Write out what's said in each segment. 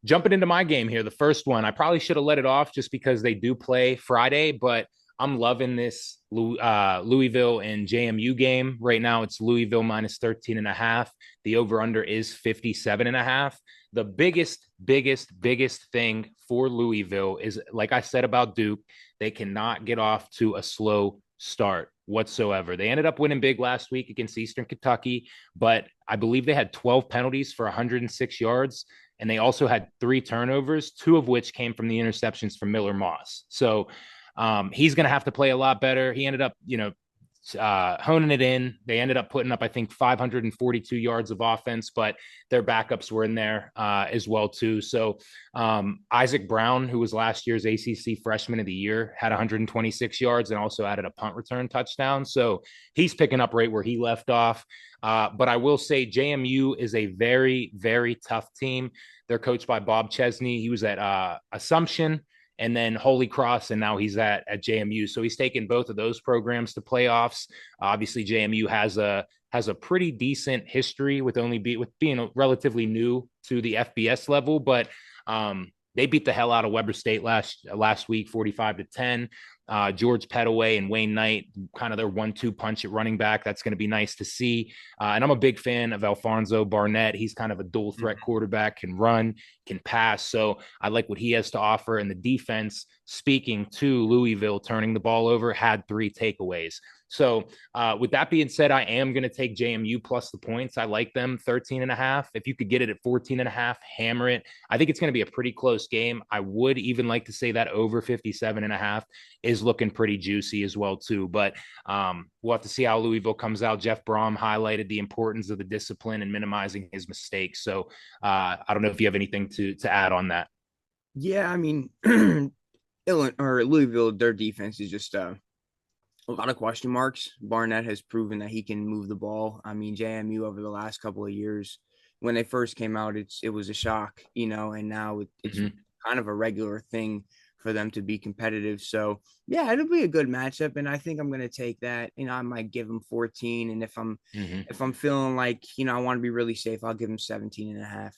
jumping into my game here, the first one, I probably should have let it off just because they do play Friday, but I'm loving this Louisville and JMU game. Right now, it's Louisville minus 13 and a half. The over under is 57 and a half. The biggest thing for Louisville is, like I said about Duke, they cannot get off to a slow start whatsoever. They ended up winning big last week against Eastern Kentucky, but I believe they had 12 penalties for 106 yards. And they also had 3 turnovers, 2 of which came from the interceptions from Miller Moss. So he's going to have to play a lot better. He ended up, honing it in. They ended up putting up, I think, 542 yards of offense, but their backups were in there as well too. So Isaac Brown, who was last year's ACC Freshman of the Year, had 126 yards and also added a punt return touchdown. So he's picking up right where he left off. But I will say JMU is a very, very tough team. They're coached by Bob Chesney. He was at Assumption and then Holy Cross, and now he's at JMU. So he's taken both of those programs to playoffs. Obviously, JMU has a pretty decent history with being relatively new to the FBS level, but they beat the hell out of Weber State last week, 45-10. George Pettaway and Wayne Knight, kind of their 1-2 punch at running back. That's going to be nice to see. And I'm a big fan of Alfonso Barnett. He's kind of a dual threat quarterback, can run, can pass. So I like what he has to offer. And the defense, speaking to Louisville, turning the ball over, had 3 takeaways. So with that being said, I am going to take JMU plus the points. I like them 13 and a half. If you could get it at 14 and a half, hammer it. I think it's going to be a pretty close game. I would even like to say that over 57 and a half is looking pretty juicy as well too. But we'll have to see how Louisville comes out. Jeff Brom highlighted the importance of the discipline and minimizing his mistakes. So I don't know if you have anything to add on that. Yeah, I mean, Louisville, their defense is just a lot of question marks. Barnett has proven that he can move the ball. I mean, JMU over the last couple of years, when they first came out, it was a shock, and now it's Mm-hmm. kind of a regular thing for them to be competitive. So yeah, it'll be a good matchup, and I think I'm going to take that. I might give them 14, and if I'm Mm-hmm. if I'm feeling like I want to be really safe, I'll give them 17 and a half.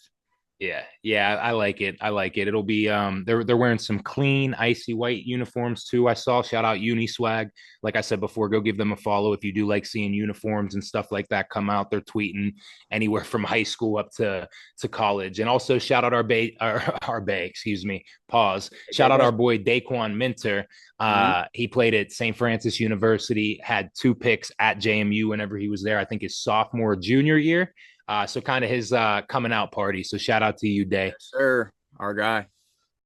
Yeah, I like it. I like it. It'll be they're wearing some clean, icy white uniforms too. I saw. Shout out Uniswag. Like I said before, go give them a follow if you do like seeing uniforms and stuff like that come out. They're tweeting anywhere from high school up to college. And also shout out our bay, excuse me. Pause. Shout out Bay. our boy Daquan Minter. Mhm. He played at St. Francis University, had 2 picks at JMU whenever he was there. I think his sophomore, junior year. So kind of his coming out party. So shout out to you, Day. Yes, sir. Our guy.